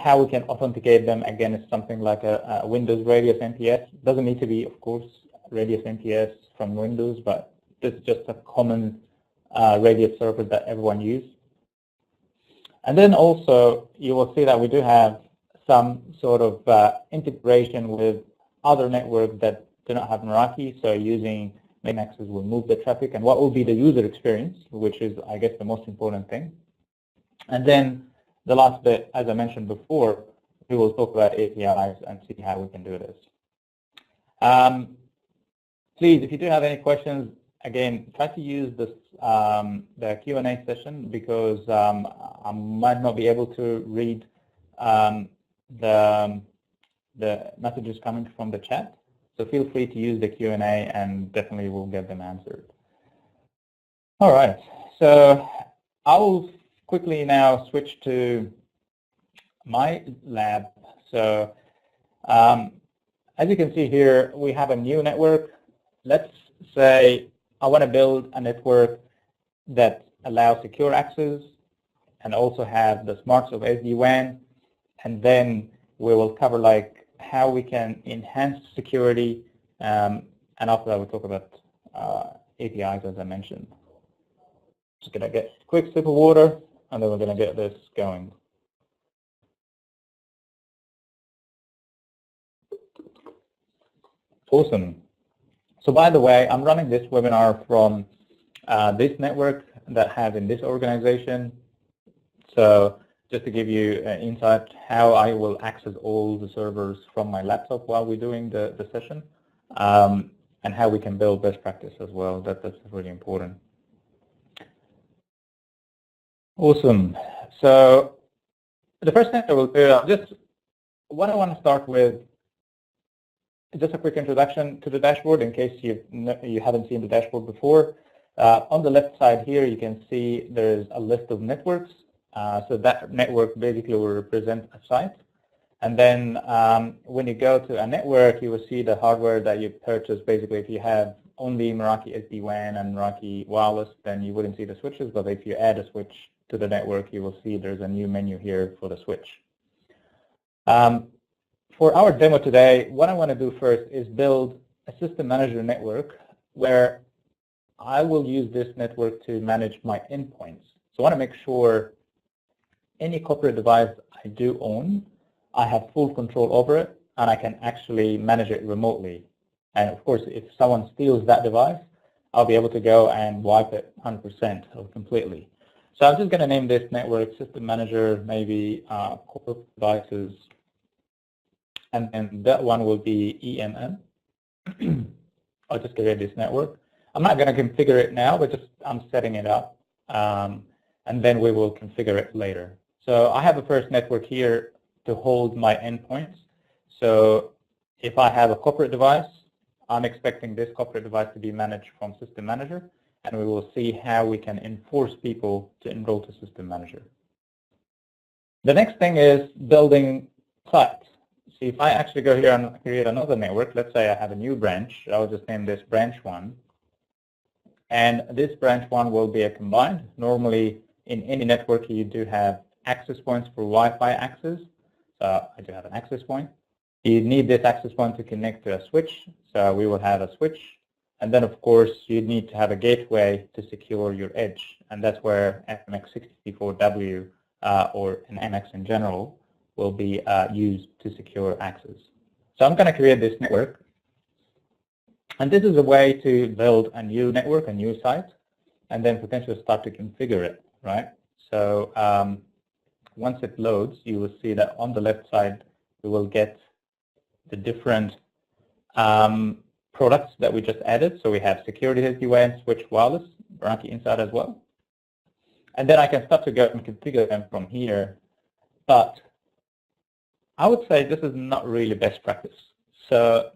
how we can authenticate them against something like a Windows Radius NPS. Doesn't need to be, of course, Radius NPS from Windows, but this is just a common Radius server that everyone uses. And then also, you will see that we do have some sort of integration with other networks that do not have Meraki. So using main access will move the traffic, and what will be the user experience, which is, I guess, the most important thing. And then the last bit, as I mentioned before, we will talk about APIs and see how we can do this. Please, if you do have any questions, again, try to use this the Q&A session, because I might not be able to read the messages coming from the chat. So feel free to use the Q&A, and definitely we'll get them answered. All right, so I will quickly now switch to my lab. So as you can see here, we have a new network. Let's say I want to build a network that allows secure access and also have the smarts of SD-WAN, and then we will cover like how we can enhance security, and after that we'll talk about APIs, as I mentioned. Just gonna get a quick sip of water, and then we're gonna get this going. Awesome. So by the way, I'm running this webinar from this network that I have in this organization. So just to give you an insight how I will access all the servers from my laptop while we're doing the session, and how we can build best practice as well. That's really important. Awesome. So the first thing I will do, just what I want to start with, just a quick introduction to the dashboard in case you haven't seen the dashboard before. On the left side here, you can see there's a list of networks. So that network basically will represent a site. And then when you go to a network, you will see the hardware that you purchase. Basically, if you have only Meraki SD-WAN and Meraki wireless, then you wouldn't see the switches. But if you add a switch to the network, you will see there's a new menu here for the switch. For our demo today, what I want to do first is build a system manager network where I will use this network to manage my endpoints. So I want to make sure any corporate device I do own, I have full control over it, and I can actually manage it remotely. And of course, if someone steals that device, I'll be able to go and wipe it 100% or completely. So I'm just going to name this network System Manager, maybe corporate devices, and then that one will be EMM. I'll just create this network. I'm not going to configure it now, but just I'm setting it up, and then we will configure it later. So I have a first network here to hold my endpoints. So if I have a corporate device, I'm expecting this corporate device to be managed from System Manager, and we will see how we can enforce people to enroll to System Manager. The next thing is building sites. So if I actually go here and create another network, let's say I have a new branch, I'll just name this branch 1. And this branch 1 will be a combined. Normally, in any network, you do have access points for Wi-Fi access. So I do have an access point. You need this access point to connect to a switch. So we will have a switch. And then, of course, you need to have a gateway to secure your edge. And that's where MX64W or an MX in general will be used to secure access. So I'm going to create this network. And this is a way to build a new network, a new site, and then potentially start to configure it, right? So once it loads, you will see that on the left side, we will get the different products that we just added. So we have security SD-WAN, switch, wireless, Meraki inside as well. And then I can start to go and configure them from here. But I would say this is not really best practice. So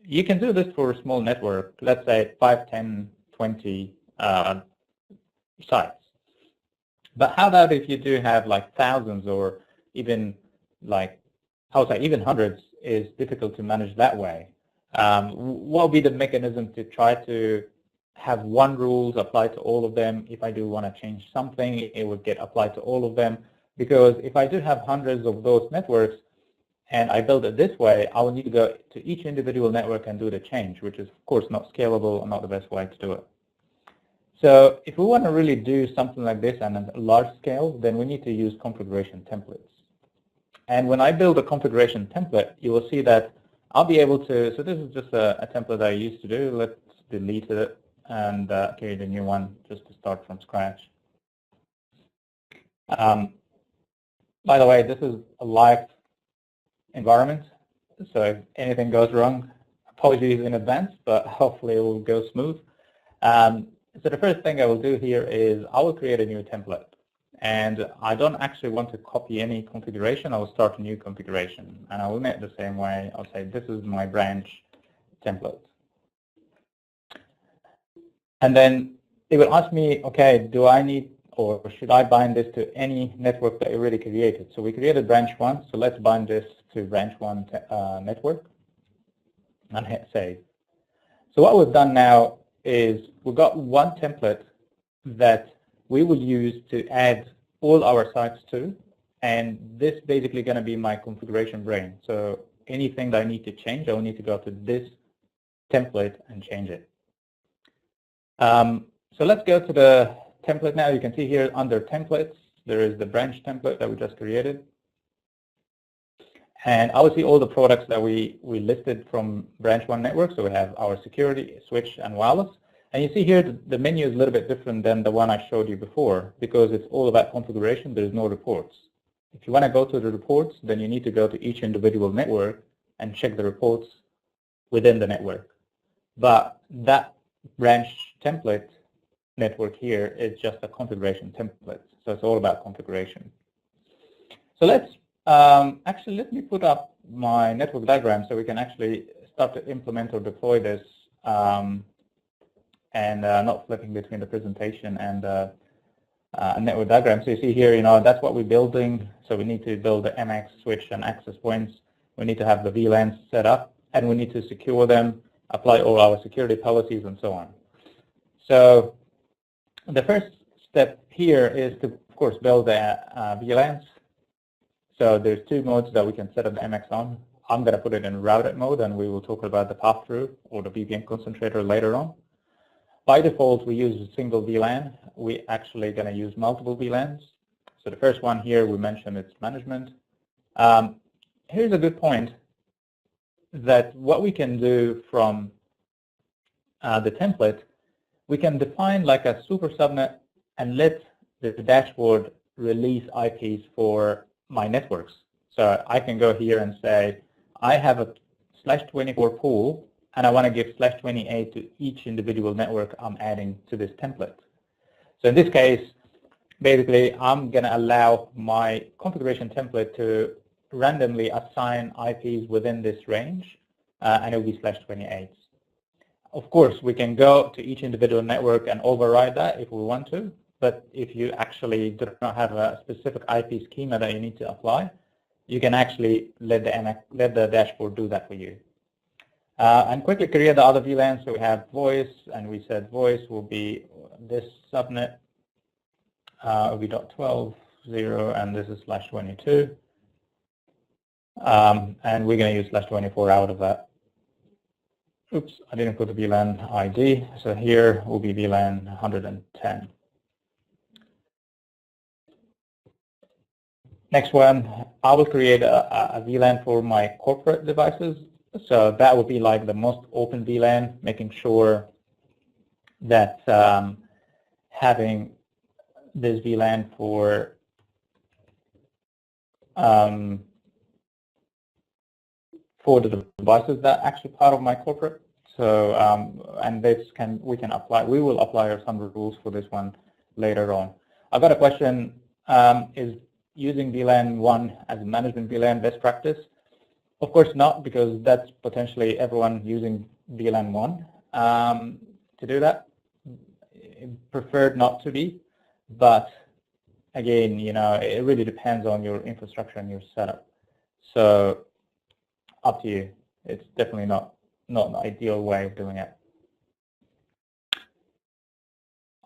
you can do this for a small network, let's say 5, 10, 20 sites. But how about if you do have like thousands or even like, I would say even hundreds is difficult to manage that way. What would be the mechanism to try to have one rules apply to all of them? If I do want to change something, it would get applied to all of them. because if I do have hundreds of those networks and I build it this way, I will need to go to each individual network and do the change, which is of course not scalable and not the best way to do it. So if we want to really do something like this on a large scale, then we need to use configuration templates. And when I build a configuration template, you will see that I'll be able to, so this is just a template I used to do. Let's delete it and create a new one just to start from scratch. By the way, this is a live environment, so if anything goes wrong, apologies in advance, but hopefully it will go smooth. So the first thing I will do here is I will create a new template. And I don't actually want to copy any configuration. I will start a new configuration. And I will make it the same way. I'll say this is my branch template. And then it will ask me, okay, do I need or should I bind this to any network that I already created? So we created branch 1, so let's bind this to branch 1 network and hit save. So what we've done now is we've got one template that we will use to add all our sites to, and this basically going to be my configuration brain. So anything that I need to change, I will need to go to this template and change it. So let's go to the template now. You can see here under templates, there is the branch template that we just created. And I will see all the products that we listed from branch 1 network. So we have our security, switch, and wireless. And you see here the menu is a little bit different than the one I showed you before because it's all about configuration. There is no reports. If you want to go to the reports, then you need to go to each individual network and check the reports within the network. But that branch template network here is just a configuration template. So it's all about configuration. So let's actually let me put up my network diagram so we can actually start to implement or deploy this. And not flipping between the presentation and a network diagram. So you see here, that's what we're building. So we need to build the MX switch and access points. We need to have the VLANs set up, and we need to secure them, apply all our security policies, and so on. So the first step here is to, of course, build the VLANs. So there's two modes that we can set up the MX on. I'm going to put it in routed mode, and we will talk about the path-through or the VPN concentrator later on. By default, we use a single VLAN. We're actually going to use multiple VLANs. So the first one here, we mentioned it's management. Here's a good point that what we can do from the template, we can define like a super subnet and let the dashboard release IPs for my networks. So I can go here and say, I have a /24 pool, and I want to give /28 to each individual network I'm adding to this template. So in this case, basically, I'm going to allow my configuration template to randomly assign IPs within this range, and it will be /28. Of course, we can go to each individual network and override that if we want to, but if you actually do not have a specific IP schema that you need to apply, you can actually let the dashboard do that for you. And quickly create the other VLANs. So we have voice, and we said voice will be this subnet, will be .12.0, and this is /22. And we're going to use /24 out of that. Oops, I didn't put the VLAN ID. So here will be VLAN 110. Next one, I will create a VLAN for my corporate devices. So that would be like the most open VLAN, making sure that having this VLAN for the devices that are actually part of my corporate. So and this we will apply some rules for this one later on. I've got a question: is using VLAN 1 as a management VLAN best practice? Of course not, because that's potentially everyone using VLAN 1 to do that. Preferred not to be, but again, it really depends on your infrastructure and your setup. So up to you. It's definitely not an ideal way of doing it.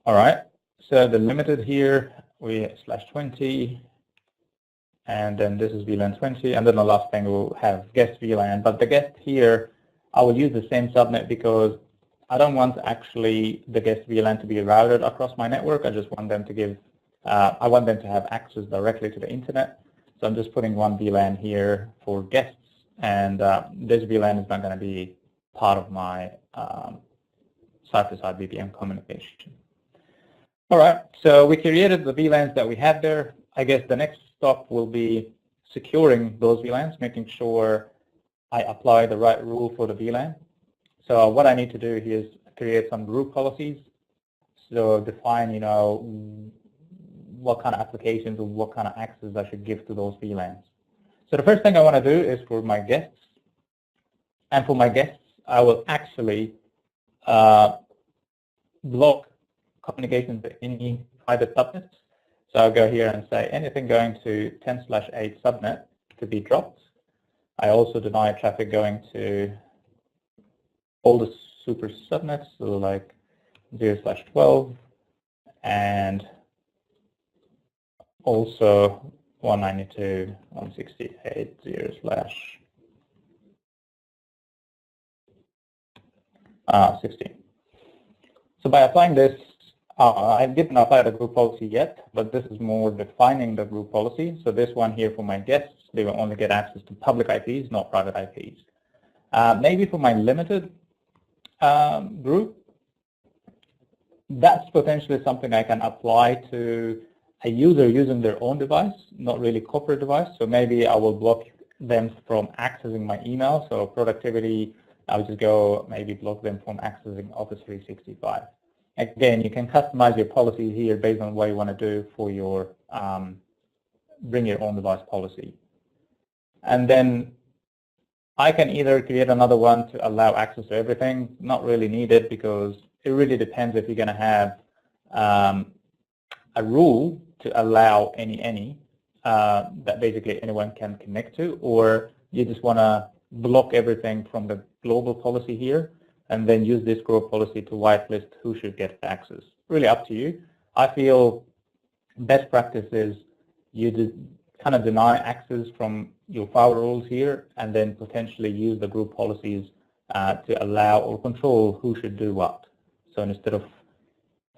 All right. So the limited here, we /20. and then this is VLAN 20, and then the last thing we'll have guest VLAN. But the guest here, I will use the same subnet because I don't want actually the guest VLAN to be routed across my network. I just want them to give, I want them to have access directly to the internet. So I'm just putting one VLAN here for guests, and this VLAN is not going to be part of my side-to-side VPN communication. All right, so we created the VLANs that we had there. I guess the next step will be securing those VLANs, making sure I apply the right rule for the VLAN. So what I need to do here is create some group policies. So define, what kind of applications or what kind of access I should give to those VLANs. So the first thing I want to do is for my guests. And for my guests, I will actually block communications to any private subnets. So I'll go here and say anything going to 10/8 subnet to be dropped. I also deny traffic going to all the super subnets, so like 0/12, and also 192.168.0/16. So by applying this, I didn't apply the group policy yet, but this is more defining the group policy. So this one here for my guests, they will only get access to public IPs, not private IPs. Maybe for my limited group, that's potentially something I can apply to a user using their own device, not really corporate device. So maybe I will block them from accessing my email. So productivity, I'll just go maybe block them from accessing Office 365. Again, you can customize your policy here based on what you want to do for your bring your own device policy. And then I can either create another one to allow access to everything, not really needed because it really depends if you're going to have a rule to allow any that basically anyone can connect to, or you just want to block everything from the global policy here and then use this group policy to whitelist who should get access. Really up to you. I feel best practice is you kind of deny access from your firewalls here and then potentially use the group policies to allow or control who should do what. So instead of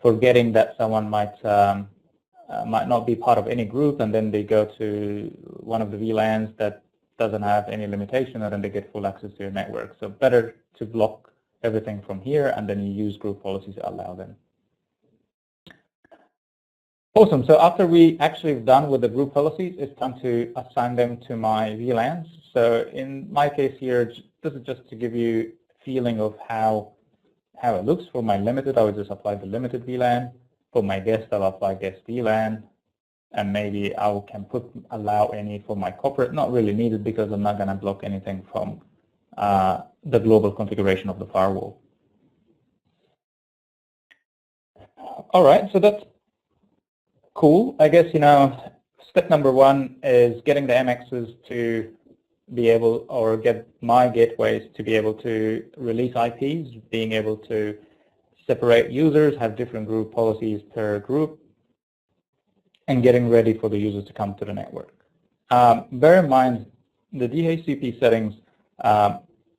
forgetting that someone might not be part of any group and then they go to one of the VLANs that doesn't have any limitation and then they get full access to your network. So better to block everything from here and then you use group policies to allow them. Awesome. So after we actually done with the group policies, it's time to assign them to my VLANs. So in my case here, this is just to give you a feeling of how it looks. For my limited, I would just apply the limited VLAN. For my guest, I'll apply guest VLAN. And maybe I can allow any for my corporate, not really needed because I'm not going to block anything from the global configuration of the firewall. All right, so that's cool. I guess, step number one is getting the MXs to be able, or get my gateways to be able to release IPs, being able to separate users, have different group policies per group, and getting ready for the users to come to the network. Bear in mind, the DHCP settings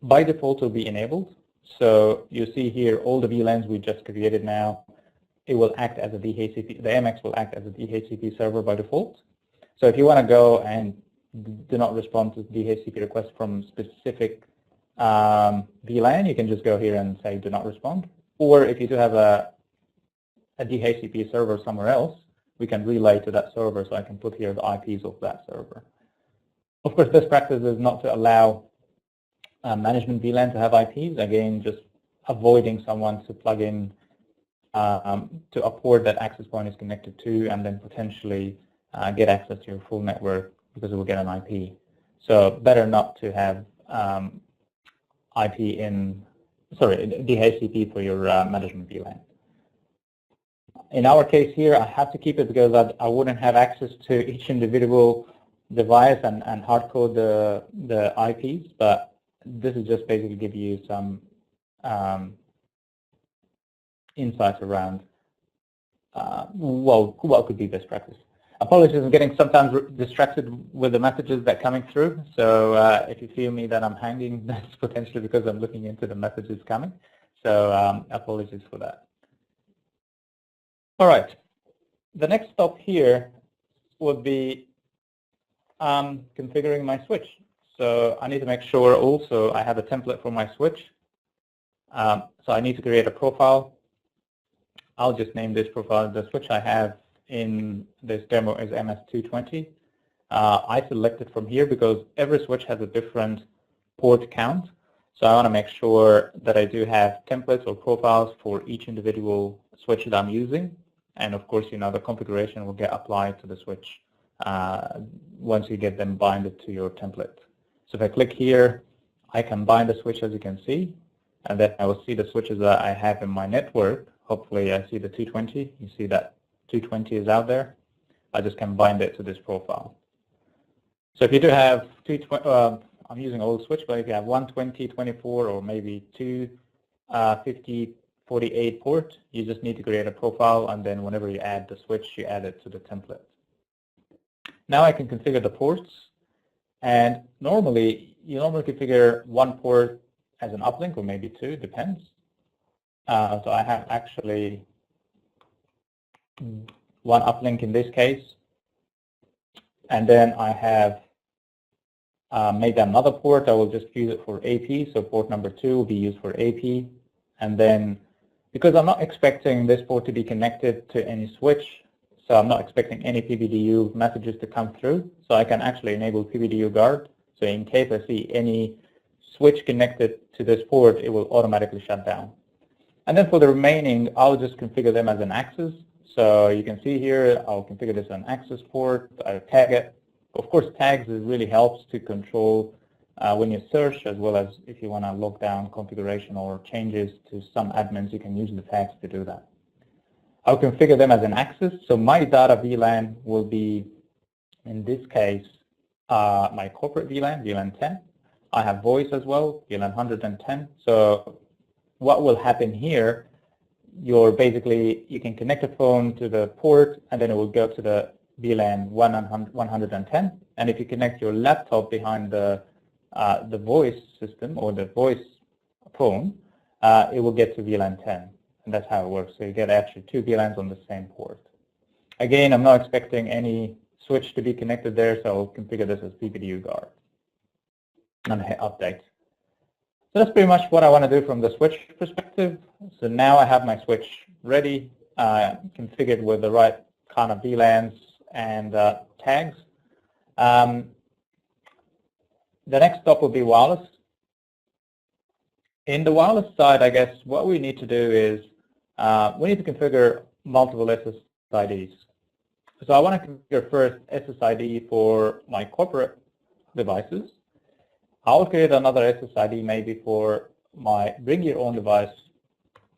by default will be enabled. So you see here all the VLANs we just created now, it will act as a DHCP, the MX will act as a DHCP server by default. So if you want to go and do not respond to DHCP requests from specific VLAN, you can just go here and say do not respond. Or if you do have a DHCP server somewhere else, we can relay to that server, so I can put here the IPs of that server. Of course, best practice is not to allow management VLAN to have IPs. Again, just avoiding someone to plug in to a port that access point is connected to and then potentially get access to your full network because it will get an IP. So better not to have DHCP for your management VLAN. In our case here, I have to keep it because I wouldn't have access to each individual device and hard code the IPs, but this is just basically give you some insights around what could be best practice. Apologies, I'm getting sometimes distracted with the messages that are coming through. So if you feel me that I'm hanging, that's potentially because I'm looking into the messages coming. So apologies for that. All right. The next stop here would be configuring my switch. So I need to make sure also I have a template for my switch. So I need to create a profile. I'll just name this profile. The switch I have in this demo is MS220. I selected from here because every switch has a different port count. So I want to make sure that I do have templates or profiles for each individual switch that I'm using. And of course, the configuration will get applied to the switch once you get them binded to your template. So if I click here, I can bind the switch, as you can see, and then I will see the switches that I have in my network. Hopefully I see the 220. You see that 220 is out there. I just can bind it to this profile. So if you do have 220, I'm using old switch, but if you have 120, 24, or maybe 250, 48 port, you just need to create a profile, and then whenever you add the switch, you add it to the template. Now I can configure the ports, and you normally configure one port as an uplink, or maybe two, depends. So I have actually one uplink in this case, and then I have made another port. I will just use it for AP, so port number 2 will be used for AP, and then because I'm not expecting this port to be connected to any switch, so I'm not expecting any PBDU messages to come through, so I can actually enable PBDU guard. So in case I see any switch connected to this port, it will automatically shut down. And then for the remaining, I'll just configure them as an access. So you can see here, I'll configure this as an access port, I'll tag it. Of course, tags really helps to control when you search, as well as if you want to lock down configuration or changes to some admins, you can use the tags to do that. I'll configure them as an access. So my data VLAN will be, in this case, my corporate VLAN, VLAN 10. I have voice as well, VLAN 110. So what will happen here, you can connect a phone to the port, and then it will go to the VLAN 110. And if you connect your laptop behind the voice system or the voice phone, it will get to VLAN 10. And that's how it works. So you get actually two VLANs on the same port. Again, I'm not expecting any switch to be connected there, so I'll configure this as PBDU guard and hit update. So that's pretty much what I want to do from the switch perspective. So now I have my switch ready, configured with the right kind of VLANs and tags. The next stop will be wireless. In the wireless side, I guess what we need to do is we need to configure multiple SSIDs. So I want to configure first SSID for my corporate devices. I'll create another SSID maybe for my bring your own device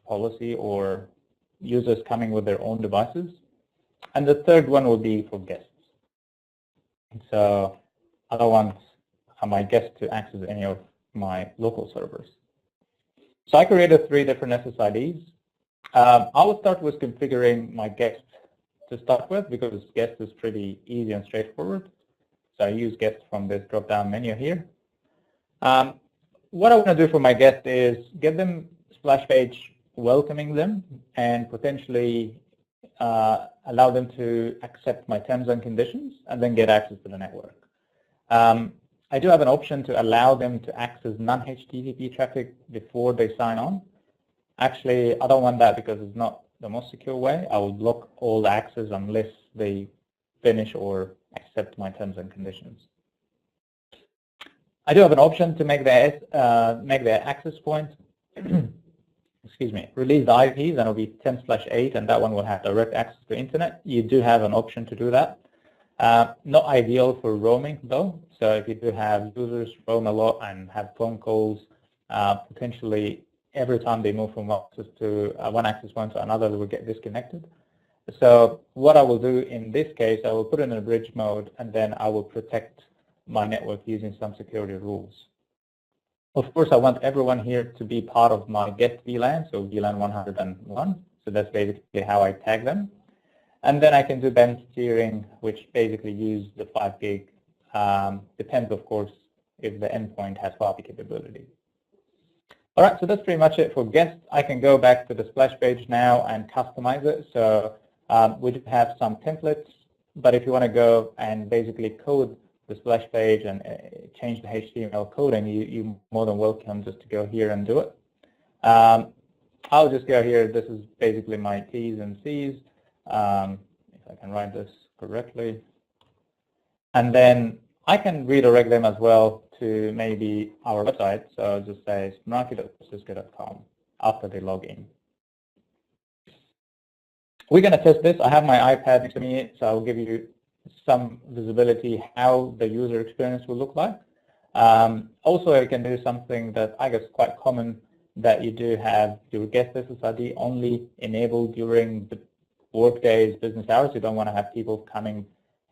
policy or users coming with their own devices. And the third one will be for guests. So I don't want my guests to access any of my local servers. So I created 3 different SSIDs. I will start with configuring my guest to start with, because guest is pretty easy and straightforward. So I use guest from this drop-down menu here. What I want to do for my guest is get them splash page welcoming them and potentially allow them to accept my terms and conditions and then get access to the network. I do have an option to allow them to access non-HTTP traffic before they sign on. Actually, I don't want that because it's not the most secure way. I will block all the access unless they finish or accept my terms and conditions. I do have an option to make the access point, excuse me, release the IPs, and it'll be 10/8, and that one will have direct access to internet. You do have an option to do that. Not ideal for roaming though. So if you do have users roam a lot and have phone calls, potentially every time they move from one access point to another, they will get disconnected. So what I will do in this case, I will put it in a bridge mode, and then I will protect my network using some security rules. Of course, I want everyone here to be part of my guest VLAN, so VLAN 101. So that's basically how I tag them. And then I can do band steering, which basically use the 5 gig. Depends, of course, if the endpoint has copy capability. All right, so that's pretty much it for guests. I can go back to the splash page now and customize it. So we do have some templates, but if you want to go and basically code the splash page and change the HTML coding, you're more than welcome just to go here and do it. I'll just go here. This is basically my T's and C's, if I can write this correctly. And then I can redirect them as well to maybe our website. So I'll just say meraki.cisco.com after they log in. We're going to test this. I have my iPad next to me, so I'll give you some visibility how the user experience will look like. Also, I can do something that I guess is quite common, that you do have your guest SSID only enabled during the work days, business hours. You don't want to have people coming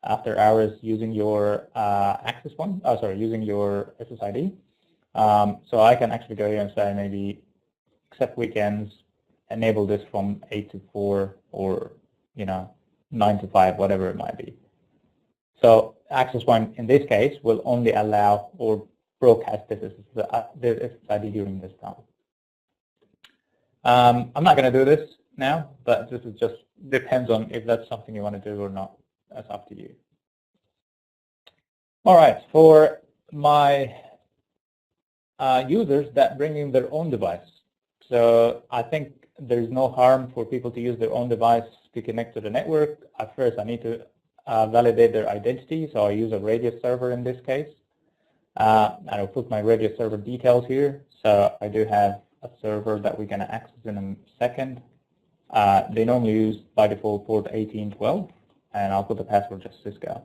after hours using your access point, using your SSID. So I can actually go here and say maybe except weekends, enable this from 8 to 4 or 9 to 5, whatever it might be. So access point in this case will only allow or broadcast this SSID during this time. I'm not going to do this now, but this is just depends on if that's something you want to do or not. That's up to you. All right, for my users that bring in their own device. So I think there's no harm for people to use their own device to connect to the network. At first, I need to validate their identity. So I use a radius server in this case. And I'll put my radius server details here. So I do have a server that we're going to access in a second. They normally use by default port 1812, and I'll put the password just Cisco.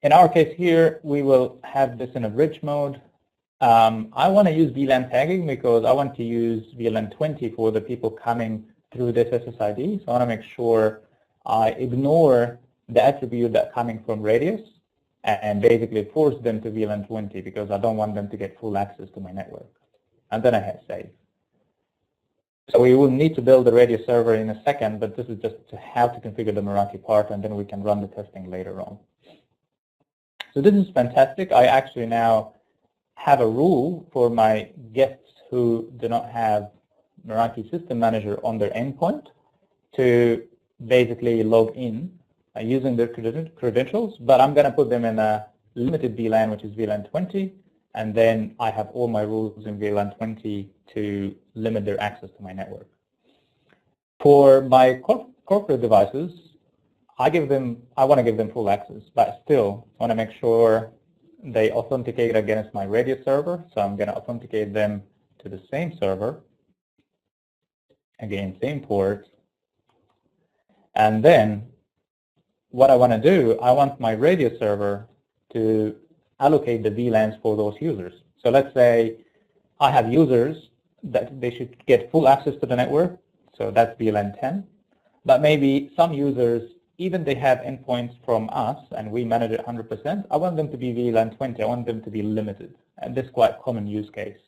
In our case here, we will have this in a bridge mode. I want to use VLAN tagging because I want to use VLAN 20 for the people coming through this SSID. So I want to make sure I ignore the attribute that coming from radius and basically force them to VLAN 20 because I don't want them to get full access to my network. And then I hit save. So we will need to build the radius server in a second, but this is just to how to configure the Meraki part, and then we can run the testing later on. So this is fantastic. I actually now have a rule for my guests who do not have Meraki System Manager on their endpoint to basically log in using their credentials, but I'm going to put them in a limited VLAN, which is VLAN 20, and then I have all my rules in VLAN 20 to limit their access to my network. For my corporate devices, I want to give them full access, but still I want to make sure they authenticate against my radius server. So I'm going to authenticate them to the same server. Again, same port. And then what I want to do, I want my radius server to allocate the VLANs for those users. So let's say I have users that they should get full access to the network. So that's VLAN 10. But maybe some users, even they have endpoints from us and we manage it 100%, I want them to be VLAN 20. I want them to be limited. And this is quite a common use case.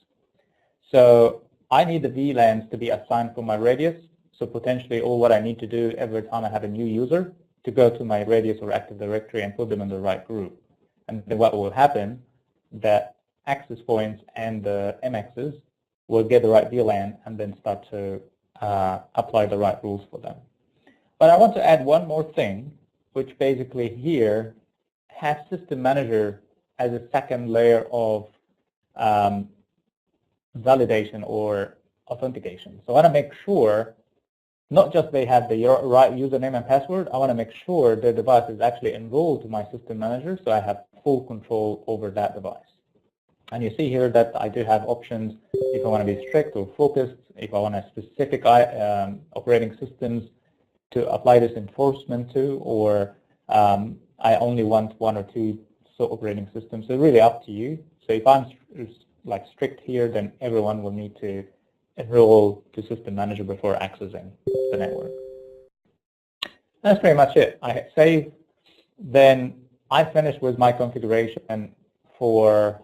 So I need the VLANs to be assigned for my radius. So potentially all what I need to do every time I have a new user to go to my radius or Active Directory and put them in the right group. And then what will happen, that access points and the MXs will get the right VLAN and then start to apply the right rules for them. But I want to add one more thing, which basically here has System Manager as a second layer of validation or authentication. So I want to make sure not just they have the right username and password, I want to make sure their device is actually enrolled to my System Manager so I have full control over that device. And you see here that I do have options if I want to be strict or focused, if I want a specific operating systems to apply this enforcement to, or I only want 1 or 2 operating systems. So really up to you. So if I'm like strict here, then everyone will need to enroll to System Manager before accessing the network. That's pretty much it. I hit save. Then I finished with my configuration for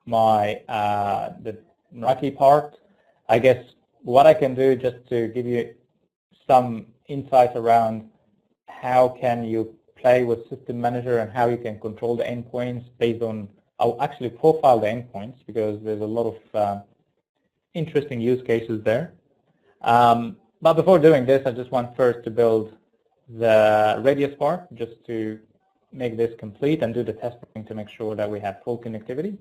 my the Meraki part. I guess what I can do, just to give you some insight around how can you play with System Manager and how you can control the endpoints based on, I'll actually profile the endpoints because there's a lot of interesting use cases there. But before doing this, I just want first to build the radius part, just to make this complete and do the testing to make sure that we have full connectivity.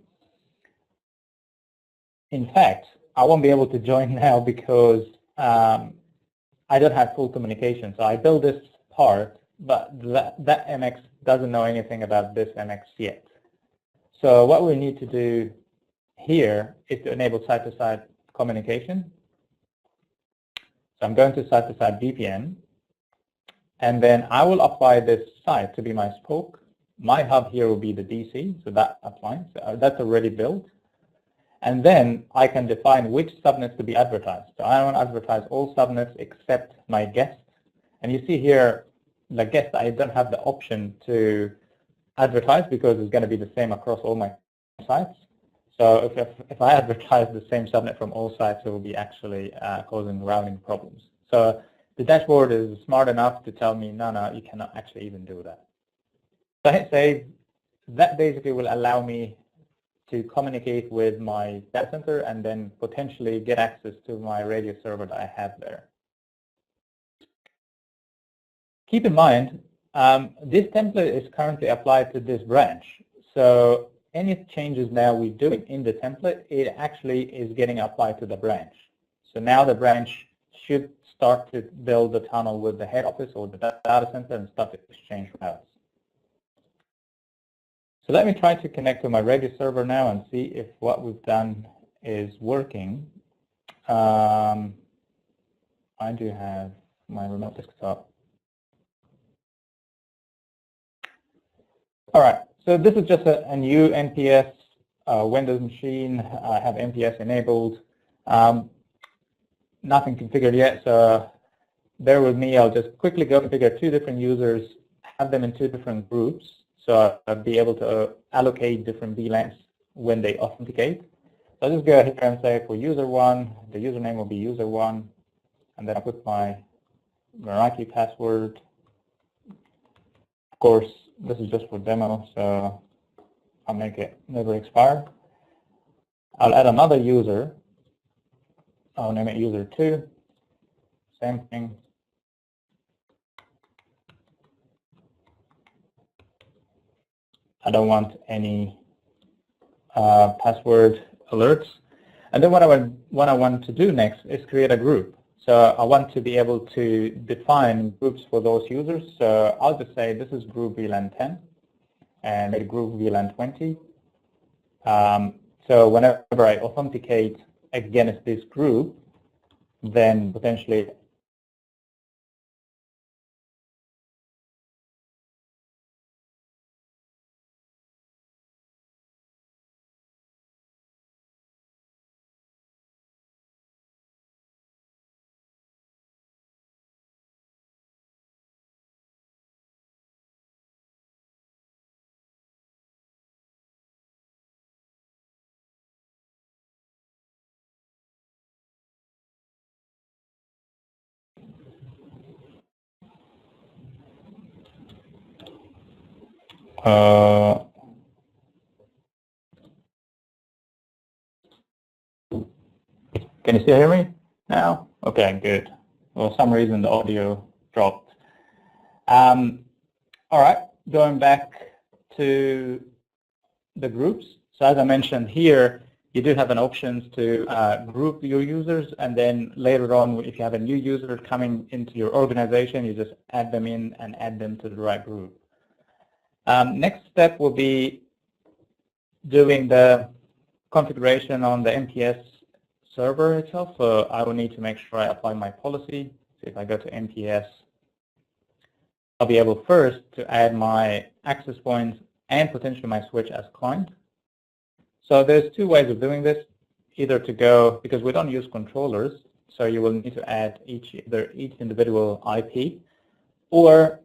In fact, I won't be able to join now because I don't have full communication. So I build this part, but that MX doesn't know anything about this MX yet. So what we need to do here is to enable side-to-side communication. So I'm going to side-to-side VPN, and then I will apply this site to be my spoke. My hub here will be the DC, so that applies. That's already built. And then I can define which subnets to be advertised. So I want to advertise all subnets except my guests. And you see here, the guest, I don't have the option to advertise because it's going to be the same across all my sites. So if I advertise the same subnet from all sites, it will be actually causing routing problems. So the dashboard is smart enough to tell me, no, you cannot actually even do that. So I hit save. That basically will allow me to communicate with my data center and then potentially get access to my radio server that I have there. Keep in mind, this template is currently applied to this branch. So any changes now we do in the template, it actually is getting applied to the branch. So now the branch should start to build the tunnel with the head office or the data center and start to exchange routes. So let me try to connect to my radio server now and see if what we've done is working. I do have my remote desktop. All right, so this is just a new NPS Windows machine. I have NPS enabled. Nothing configured yet, so bear with me. I'll just quickly go configure 2 different users, have them in 2 different groups. So I'll be able to allocate different VLANs when they authenticate. So I'll just go here and say for user 1, the username will be user 1, and then I'll put my Meraki password. Of course, this is just for demo, so I'll make it never expire. I'll add another user. I'll name it user 2. Same thing. I don't want any password alerts. And then what I want to do next is create a group. So I want to be able to define groups for those users. So I'll just say this is group VLAN 10 and a group VLAN 20. So whenever I authenticate against this group, then potentially can you still hear me now? Okay, good. For some reason, the audio dropped. All right, going back to the groups. So as I mentioned here, you do have an option to group your users, and then later on, if you have a new user coming into your organization, you just add them in and add them to the right group. Next step will be doing the configuration on the NPS server itself. So I will need to make sure I apply my policy. So if I go to NPS, I'll be able first to add my access points and potentially my switch as client. So there's 2 ways of doing this. Either to go, because we don't use controllers, so you will need to add each individual IP, or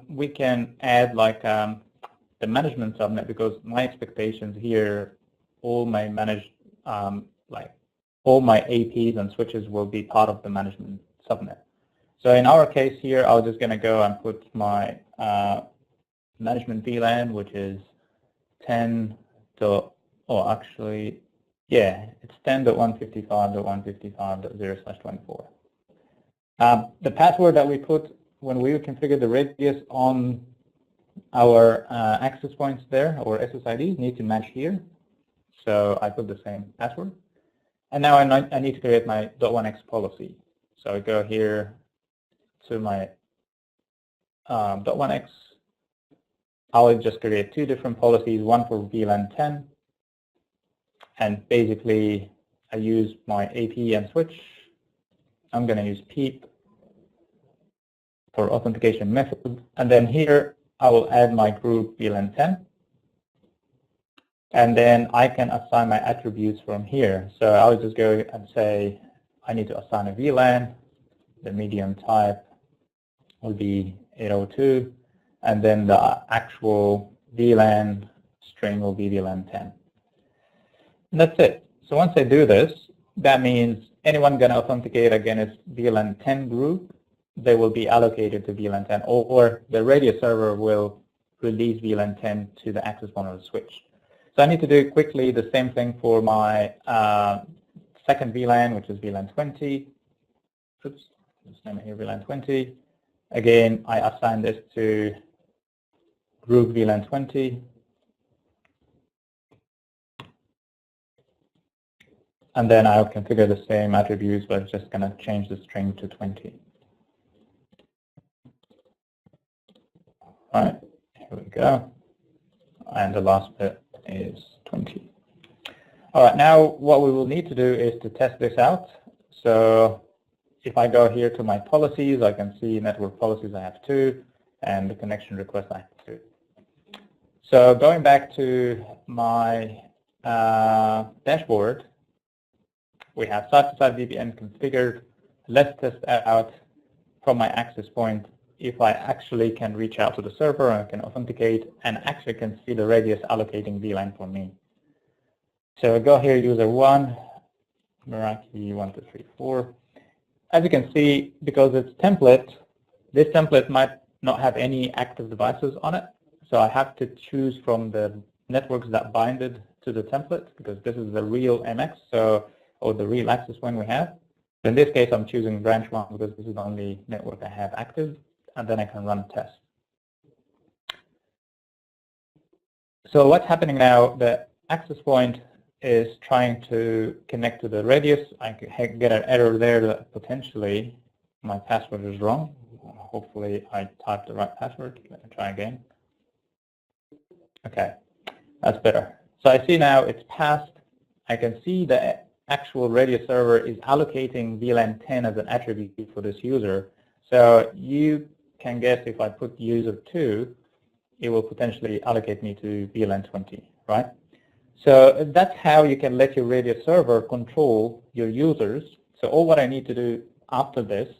we can add like the management subnet, because my expectations here, all my managed like all my APs and switches will be part of the management subnet. So in our case here, I'm just going to go and put my management VLAN, which is 10. Actually, yeah, it's 10.155.155.0/24. The password that we put when we configure the radius on our access points there, or SSIDs, need to match here. So I put the same password. And now I need to create my .1x policy. So I go here to my .1x. I'll just create two different policies, one for VLAN 10. And basically, I use my AP and switch. I'm going to use PEEP for authentication method. And then here, I will add my group VLAN 10. And then I can assign my attributes from here. So I'll just go and say, I need to assign a VLAN. The medium type will be 802. And then the actual VLAN string will be VLAN 10. And that's it. So once I do this, that means anyone going to authenticate against VLAN 10 group, they will be allocated to VLAN 10, or the radius server will release VLAN 10 to the access point of the switch. So I need to do quickly the same thing for my second VLAN, which is VLAN 20. Oops, let's name it here VLAN 20. Again, I assign this to group VLAN 20. And then I'll configure the same attributes, but I'm just going to change the string to 20. All right, here we go. And the last bit is 20. All right, now what we will need to do is to test this out. So if I go here to my policies, I can see network policies I have 2, and the connection request I have 2. So going back to my dashboard, we have side-to-side VPN configured. Let's test out from my access point if I actually can reach out to the server and can authenticate and actually can see the radius allocating VLAN for me. So I go here, user 1, Meraki 1234. As you can see, because it's template, this template might not have any active devices on it. So I have to choose from the networks that binded to the template, because this is the real MX, or the real access point we have. In this case, I'm choosing branch 1 because this is the only network I have active, and then I can run a test. So what's happening now, the access point is trying to connect to the radius. I get an error there that potentially my password is wrong. Hopefully I typed the right password. Let me try again. Okay, that's better. So I see now it's passed. I can see the actual radius server is allocating VLAN 10 as an attribute for this user. So you can guess if I put user 2, it will potentially allocate me to VLAN 20, right? So that's how you can let your radius server control your users. So all what I need to do after this,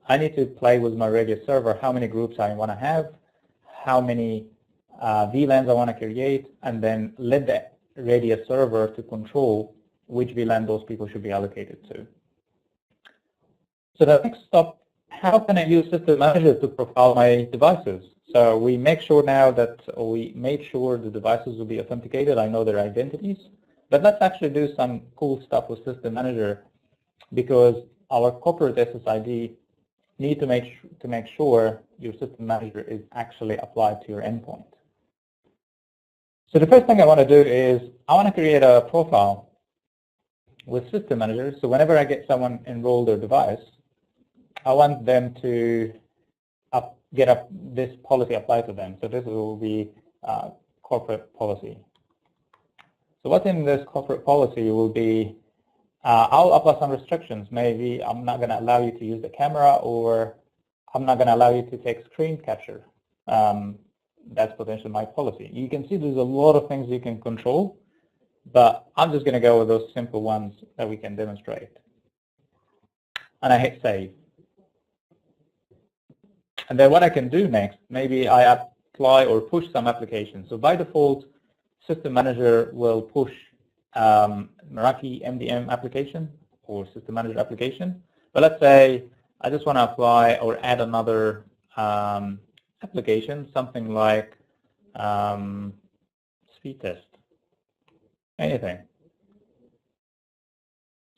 I need to play with my radius server, how many groups I want to have, how many VLANs I want to create, and then let the radius server to control which VLAN those people should be allocated to. So the next step, how can I use System Manager to profile my devices? So we make sure now that we made sure the devices will be authenticated. I know their identities, but let's actually do some cool stuff with System Manager, because our corporate SSID need to make sure your System Manager is actually applied to your endpoint. So the first thing I want to do is I want to create a profile with System Manager. So whenever I get someone enroll their device, I want them to get this policy applied to them. So this will be corporate policy. So what's in this corporate policy will be, I'll apply some restrictions. Maybe I'm not going to allow you to use the camera, or I'm not going to allow you to take screen capture. That's potentially my policy. You can see there's a lot of things you can control, but I'm just going to go with those simple ones that we can demonstrate. And I hit save. And then what I can do next, maybe I apply or push some applications. So by default, System Manager will push Meraki MDM application. or system manager application. But let's say I just want to apply or add another application, something like speed test, anything.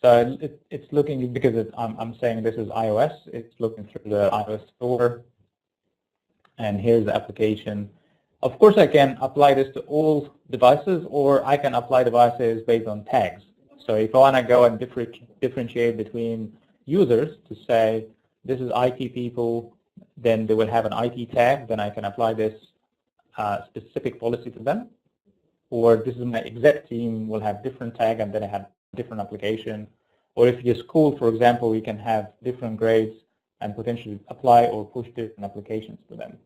So it's looking, because I'm saying this is iOS, it's looking through the iOS store, and here's the application. Of course, I can apply this to all devices, or I can apply devices based on tags. So if I want to go and differentiate between users to say this is IT people, then they will have an IT tag, then I can apply this specific policy to them. Or this is my exec team will have different tag, and then I have different application. Or if you're school, for example, we can have different grades and potentially apply or push different applications to them.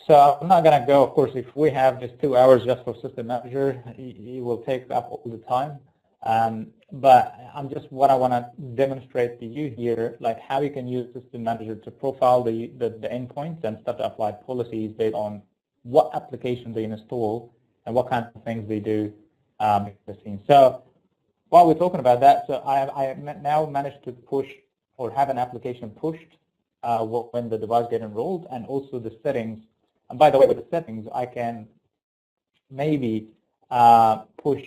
So I'm not going to go, of course, if we have just 2 hours just for system manager, it will take up all the time. But what I want to demonstrate to you here, like how you can use system manager to profile the endpoints and start to apply policies based on what application they install and what kind of things they do behind the scenes. So while we're talking about that, so I have now managed to push or have an application pushed when the device gets enrolled, and also the settings. And by the way, with the settings, I can maybe push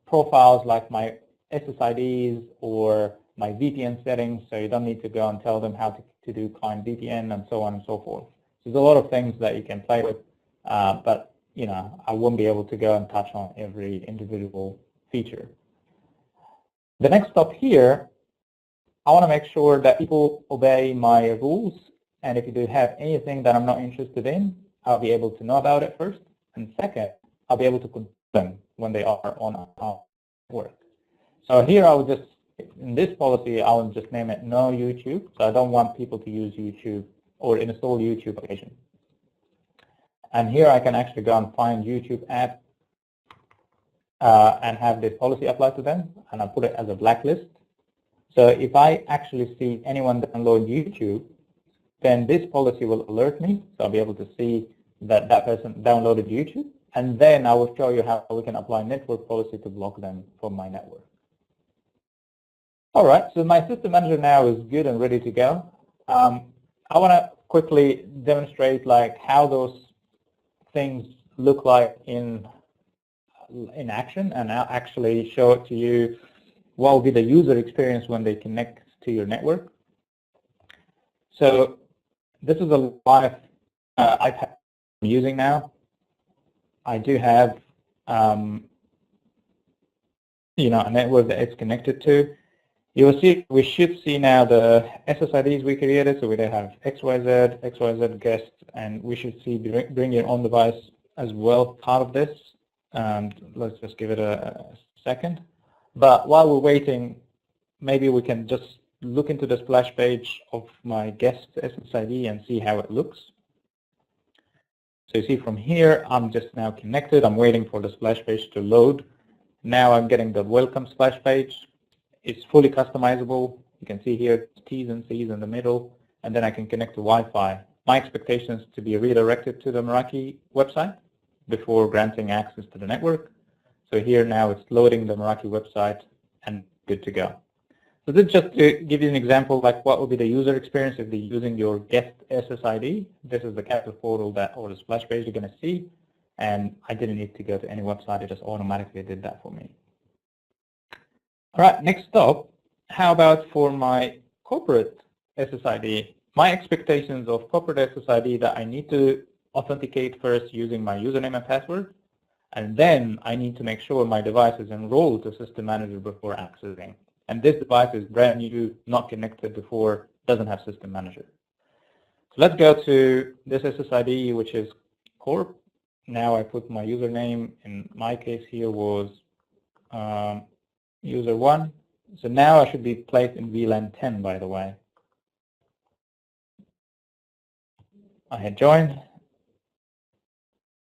profiles like my SSIDs or my VPN settings, so you don't need to go and tell them how to do client VPN and so on and so forth. So there's a lot of things that you can play with, but you know, I won't be able to go and touch on every individual feature. The next stop here, I want to make sure that people obey my rules, and if you do have anything that I'm not interested in, I'll be able to know about it first, and second, I'll be able to control them when they are on our network. So here I'll just, in this policy, I'll just name it no YouTube, so I don't want people to use YouTube or install YouTube application. And here I can actually go and find YouTube app and have this policy applied to them, and I'll put it as a blacklist. So if I actually see anyone download YouTube, then this policy will alert me, so I'll be able to see that that person downloaded YouTube, and then I will show you how we can apply network policy to block them from my network. All right, so my system manager now is good and ready to go. I want to quickly demonstrate like how those things look like in action, and I'll actually show it to you what will be the user experience when they connect to your network. So this is a live iPad I'm using now. I do have you know, a network that it's connected to. You will see, we should see now the SSIDs we created. So we have XYZ guest, and we should see bring your own device as well part of this. Let's just give it a second. But while we're waiting, maybe we can just look into the splash page of my guest SSID and see how it looks. So you see from here, I'm just now connected. I'm waiting for the splash page to load. Now I'm getting the welcome splash page. It's fully customizable. You can see here T's and C's in the middle, and then I can connect to Wi-Fi. My expectation is to be redirected to the Meraki website before granting access to the network. So here now it's loading the Meraki website and good to go. So this is just to give you an example, like what will be the user experience if they're using your guest SSID. This is the capture portal or the splash page you're going to see, and I didn't need to go to any website. It just automatically did that for me. All right, next up, how about for my corporate SSID? My expectations of corporate SSID that I need to authenticate first using my username and password, and then I need to make sure my device is enrolled to System Manager before accessing. And this device is brand new, not connected before, doesn't have System Manager. So let's go to this SSID, which is Corp. Now I put my username. In my case here was user1. So now I should be placed in VLAN 10, by the way. I had joined.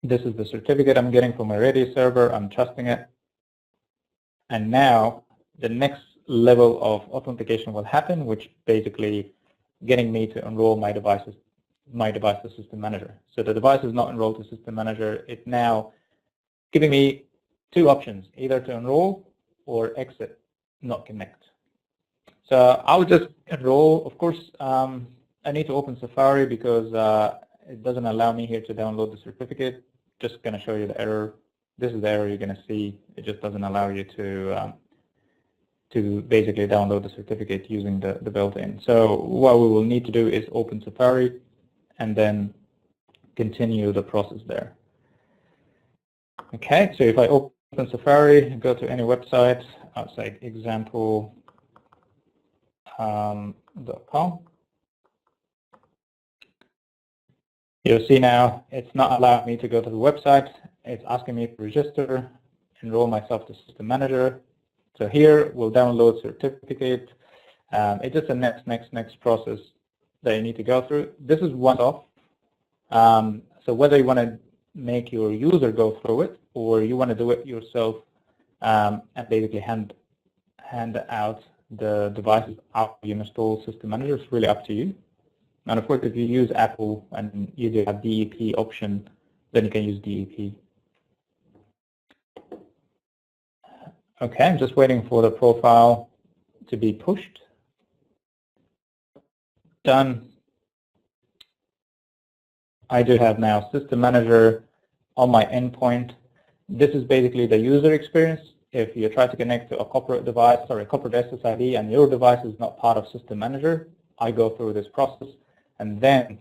This is the certificate I'm getting from my Ready server. I'm trusting it. And now the next level of authentication will happen, which basically getting me to enroll my device to System Manager. So the device is not enrolled to System Manager. It's now giving me two options, either to enroll or exit. not connect. So I would just enroll. Of course, I need to open Safari because it doesn't allow me here to download the certificate. Just going to show you the error. This is the error you're going to see. It just doesn't allow you to basically download the certificate using the built-in. So what we will need to do is open Safari and then continue the process there. Okay, so if I open Safari, go to any website outside example.com, you'll see now it's not allowing me to go to the website. It's asking me to register, enroll myself to System Manager. So here we'll download certificate. It's just a next process that you need to go through. This is one off. So whether you want to make your user go through it or you want to do it yourself and basically hand out the devices after you install System Manager, it's really up to you. And of course, if you use Apple and you do have DEP option, then you can use DEP. Okay, I'm just waiting for the profile to be pushed. Done. I do have now System Manager on my endpoint. This is basically the user experience. If you try to connect to a corporate device or a corporate SSID and your device is not part of System Manager, I go through this process. And then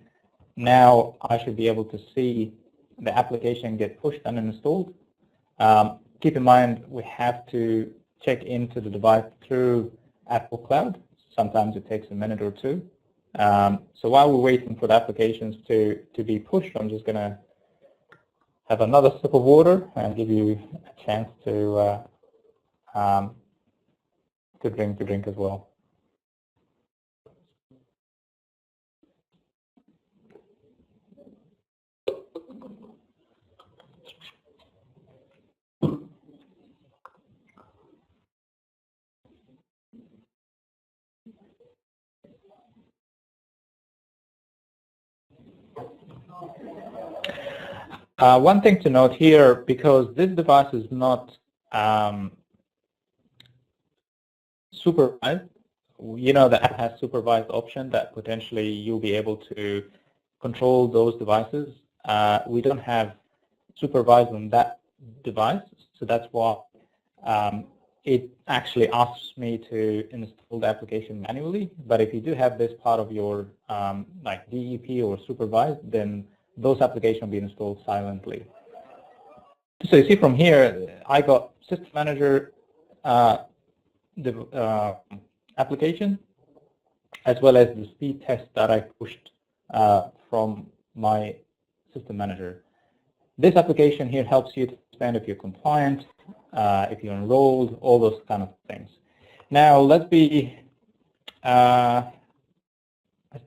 now I should be able to see the application get pushed and installed. Keep in mind, we have to check into the device through Apple Cloud. Sometimes it takes a minute or two. So while we're waiting for the applications to be pushed, I'm just going to have another sip of water and give you a chance to drink as well. One thing to note here, because this device is not supervised, you know, the app has supervised option that potentially you'll be able to control those devices. We don't have supervised on that device, so that's why it actually asks me to install the application manually. But if you do have this part of your like DEP or supervised, then those applications will be installed silently. So you see from here, I got System Manager application, as well as the speed test that I pushed from my System Manager. This application here helps you to understand if you're compliant, if you're enrolled, all those kind of things. Now let's be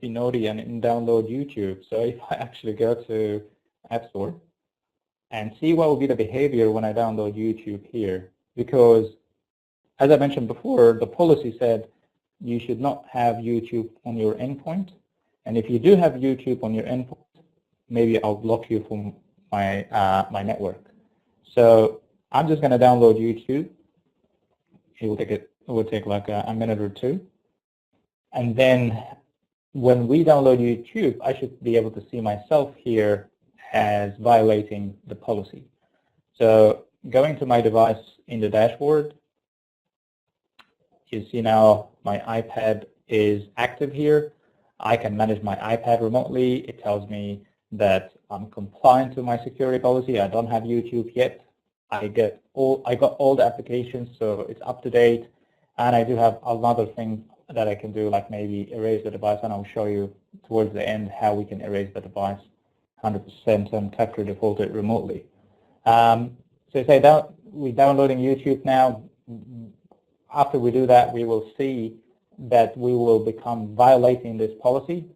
naughty and download YouTube. So if I actually go to App Store and see what will be the behavior when I download YouTube here, because as I mentioned before, the policy said you should not have YouTube on your endpoint. And if you do have YouTube on your endpoint, maybe I'll block you from my my network. So I'm just going to download YouTube. It will take like a minute or two. And then when we download YouTube, I should be able to see myself here as violating the policy. So going to my device in the dashboard, you see now my iPad is active here. I can manage my iPad remotely. It tells me that I'm compliant to my security policy. I don't have YouTube yet. I got all the applications, so it's up to date. And I do have another thing that I can do, like maybe erase the device, and I'll show you towards the end how we can erase the device 100% and factory default it remotely. So say that we're downloading YouTube now. After we do that, we will see that we will become violating this policy.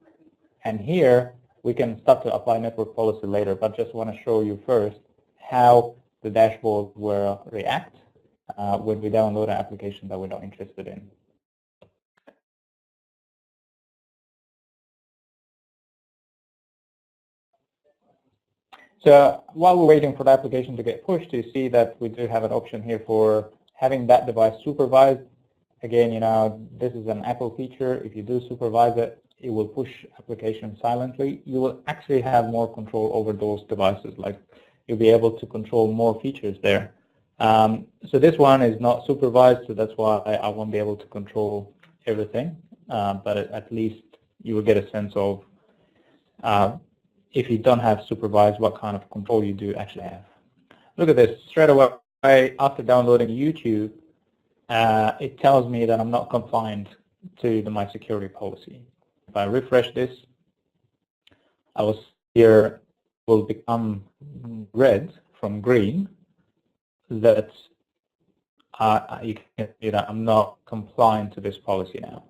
And here we can start to apply network policy later, but just want to show you first how the dashboard will react when we download an application that we're not interested in. So while we're waiting for the application to get pushed, you see that we do have an option here for having that device supervised. again, this is an Apple feature. If you do supervise it, it will push applications silently. You will actually have more control over those devices. Like, you'll be able to control more features there. So this one is not supervised, so that's why I won't be able to control everything. But at least you will get a sense of, if you don't have supervised, what kind of control you do actually have. Look at this. Straight away, after downloading YouTube, it tells me that I'm not compliant to my security policy. If I refresh this, I will see here will become red from green, that you can see that I'm not compliant to this policy now.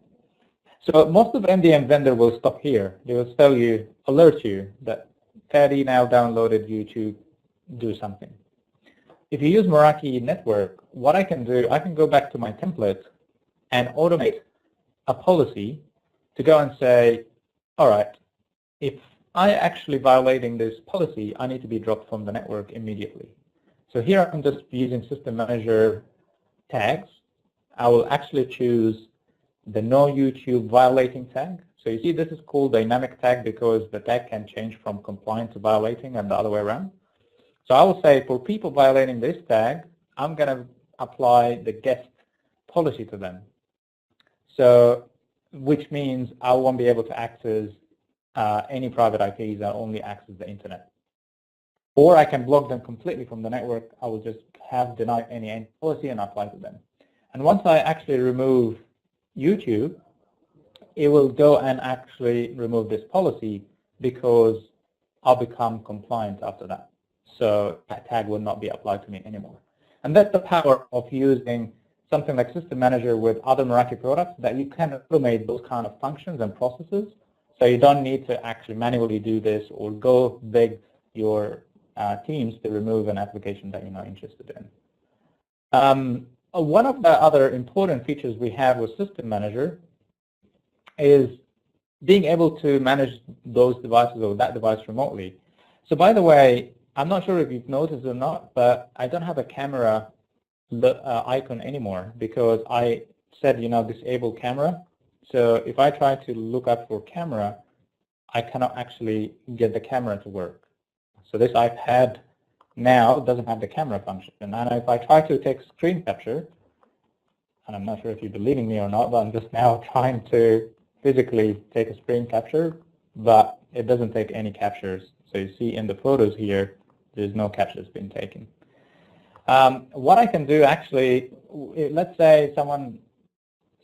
So most of the MDM vendor will stop here. They will tell you, alert you that Fatty now downloaded YouTube, do something. If you use Meraki network, what I can do, I can go back to my template and automate a policy to go and say, all right, if I actually violating this policy, I need to be dropped from the network immediately. So here I'm just using system manager tags. I will actually choose the no YouTube violating tag. So you see this is called dynamic tag because the tag can change from compliant to violating and the other way around. So I will say for people violating this tag, I'm going to apply the guest policy to them. So which means I won't be able to access any private IPs that only access the internet. Or I can block them completely from the network. I will just have denied any policy and apply to them. And once I actually remove YouTube, it will go and actually remove this policy because I'll become compliant after that. So that tag will not be applied to me anymore. And that's the power of using something like System Manager with other Meraki products, that you can automate those kind of functions and processes. So you don't need to actually manually do this or go beg your teams to remove an application that you're not interested in. One of the other important features we have with System Manager is being able to manage those devices or that device remotely. So by the way, I'm not sure if you've noticed or not, but I don't have a camera icon anymore because I said, disable camera. So if I try to look up for camera, I cannot actually get the camera to work. So this iPad now doesn't have the camera function. And if I try to take screen capture, and I'm not sure if you're believing me or not, but I'm just now trying to physically take a screen capture, but it doesn't take any captures. So you see in the photos here, there's no captures being taken. What I can do actually, let's say someone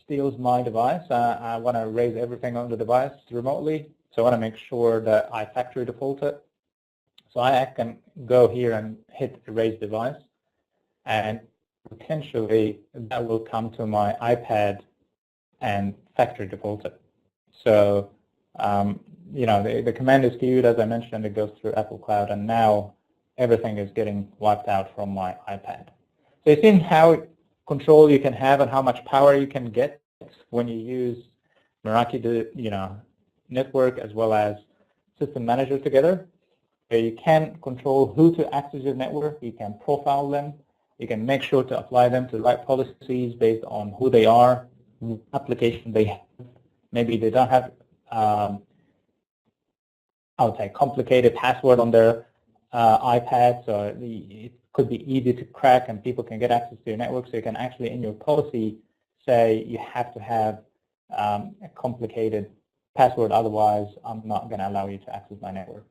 steals my device. I want to erase everything on the device remotely. So I want to make sure that I factory default it. So I can go here and hit erase device, and potentially that will come to my iPad and factory default it. So the command is queued, as I mentioned, it goes through Apple Cloud, and now everything is getting wiped out from my iPad. So you've seen how control you can have and how much power you can get when you use Meraki, network as well as System Manager together. So you can control who to access your network, you can profile them, you can make sure to apply them to the right policies based on who they are, what application they have. Maybe they don't have, I would say, complicated password on their iPad, so it could be easy to crack and people can get access to your network. So you can actually, in your policy, say you have to have a complicated password, otherwise I'm not going to allow you to access my network.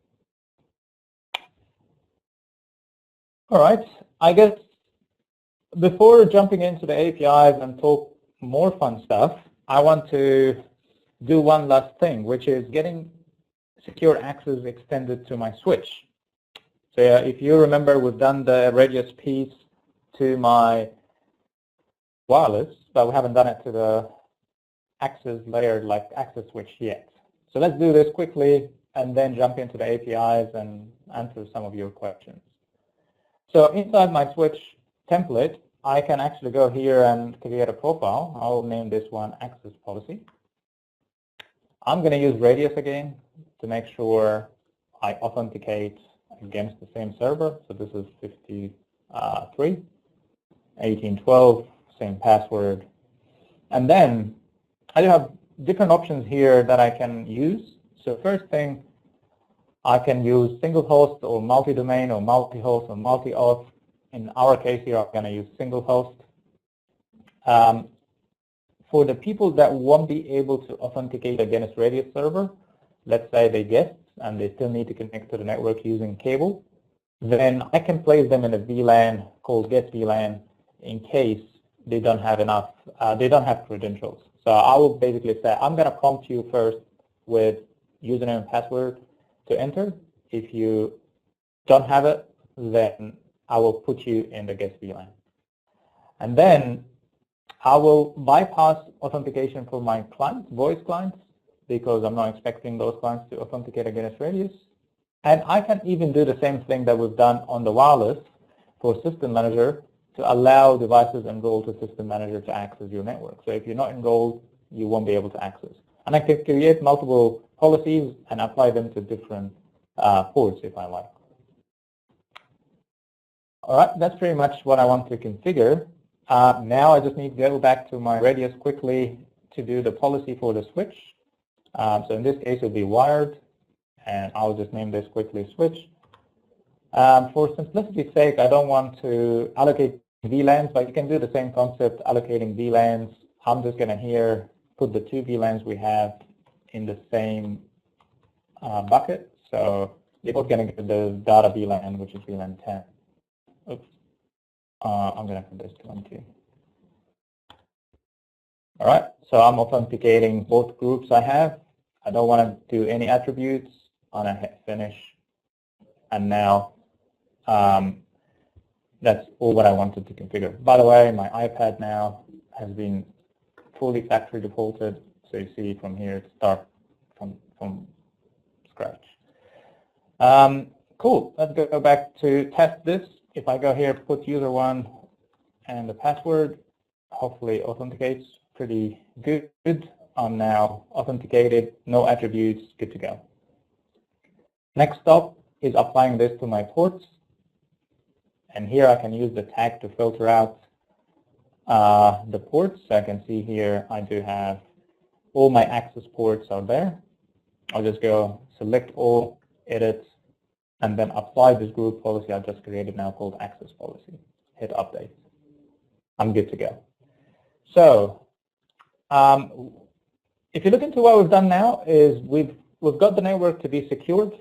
All right, I guess before jumping into the APIs and talk more fun stuff, I want to do one last thing, which is getting secure access extended to my switch. So if you remember, we've done the radius piece to my wireless, but we haven't done it to the access layer like access switch yet. So let's do this quickly and then jump into the APIs and answer some of your questions. So inside my switch template, I can actually go here and create a profile. I'll name this one access policy. I'm going to use radius again to make sure I authenticate against the same server. So this is 53, 1812, same password, And then I do have different options here that I can use. So first thing, I can use single host or multi-domain or multi-host or multi-auth. In our case here, I'm going to use single host. For the people that won't be able to authenticate against Radius server, let's say they guest and they still need to connect to the network using cable, then I can place them in a VLAN called get VLAN in case they don't have enough, they don't have credentials. So I will basically say, I'm going to prompt you first with username and password to enter. If you don't have it, then I will put you in the guest VLAN. And then I will bypass authentication for my clients, voice clients, because I'm not expecting those clients to authenticate against Radius. And I can even do the same thing that we've done on the wireless for System Manager to allow devices enrolled to System Manager to access your network. So if you're not enrolled, you won't be able to access. And I can create multiple policies and apply them to different ports if I like. All right, that's pretty much what I want to configure. Now I just need to go back to my Radius quickly to do the policy for the switch. So in this case, it'll be wired, and I'll just name this quickly switch. For simplicity's sake, I don't want to allocate VLANs, but you can do the same concept, allocating VLANs. I'm just going to here put the two VLANs we have in the same bucket. So we're going to get the data VLAN, which is VLAN 10. Oops. I'm going to put this 20. All right, so I'm authenticating both groups I have. I don't want to do any attributes. I'm going to hit finish. And now that's all what I wanted to configure. By the way, my iPad now has been fully factory defaulted. So you see from here to start from scratch. Cool, let's go back to test this. If I go here, put user one and the password, hopefully authenticates pretty good. I'm now authenticated, no attributes, good to go. Next step is applying this to my ports. And here I can use the tag to filter out the ports. So I can see here I do have all my access ports are there. I'll just go select all, edit, and then apply this group policy I just created now called access policy. Hit update. I'm good to go. So if you look into what we've done now is we've got the network to be secured.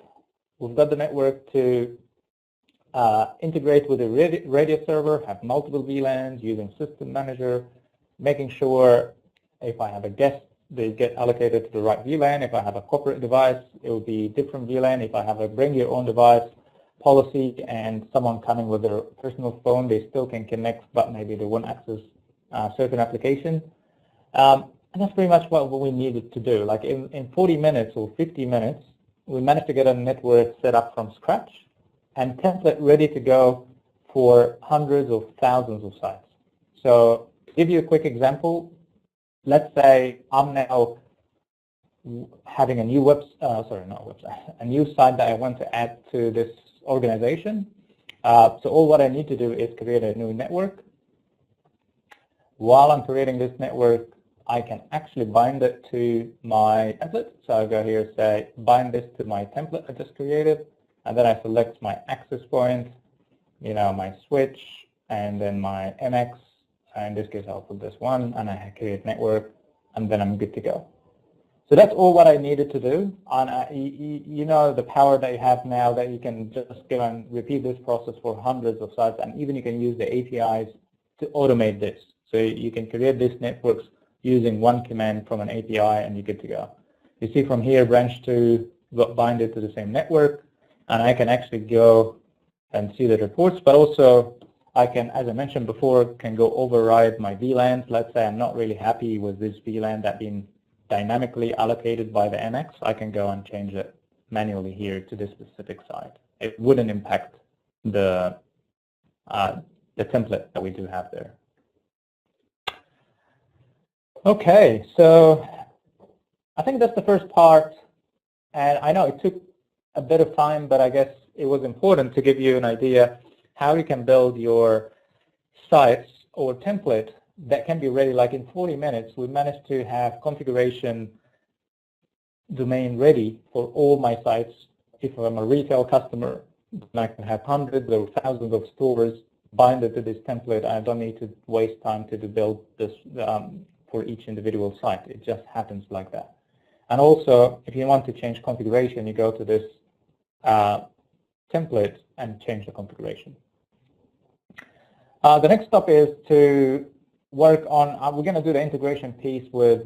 We've got the network to integrate with the Radius server, have multiple VLANs using System Manager, making sure if I have a guest, they get allocated to the right VLAN. If I have a corporate device, it will be different VLAN. If I have a bring your own device policy and someone coming with their personal phone, they still can connect, but maybe they won't access certain application. And that's pretty much what we needed to do. Like in 40 minutes or 50 minutes, we managed to get a network set up from scratch and template ready to go for hundreds of thousands of sites. So to give you a quick example, let's say I'm now having a new a new site that I want to add to this organization. So all what I need to do is create a new network. While I'm creating this network, I can actually bind it to my template. So I'll go here, say, bind this to my template I just created, and then I select my access point, my switch, and then my MX. In this case, I'll put this one, and I create network, and then I'm good to go. So that's all what I needed to do. And you know the power that you have now that you can just go and repeat this process for hundreds of sites, and even you can use the APIs to automate this. So you can create these networks using one command from an API, and you're good to go. You see from here, branch to bind it to the same network, and I can actually go and see the reports, but also I can, as I mentioned before, can go override my VLANs. Let's say I'm not really happy with this VLAN that been dynamically allocated by the MX. I can go and change it manually here to this specific site. It wouldn't impact the template that we do have there. Okay, so I think that's the first part, and I know it took a bit of time, but I guess it was important to give you an idea how you can build your sites or template that can be ready like in 40 minutes. We managed to have configuration domain ready for all my sites. If I'm a retail customer, I can have hundreds or thousands of stores binded to this template. I don't need to waste time to build this for each individual site. It just happens like that. And also, if you want to change configuration, you go to this template and change the configuration. The next step is to work on, we're going to do the integration piece with,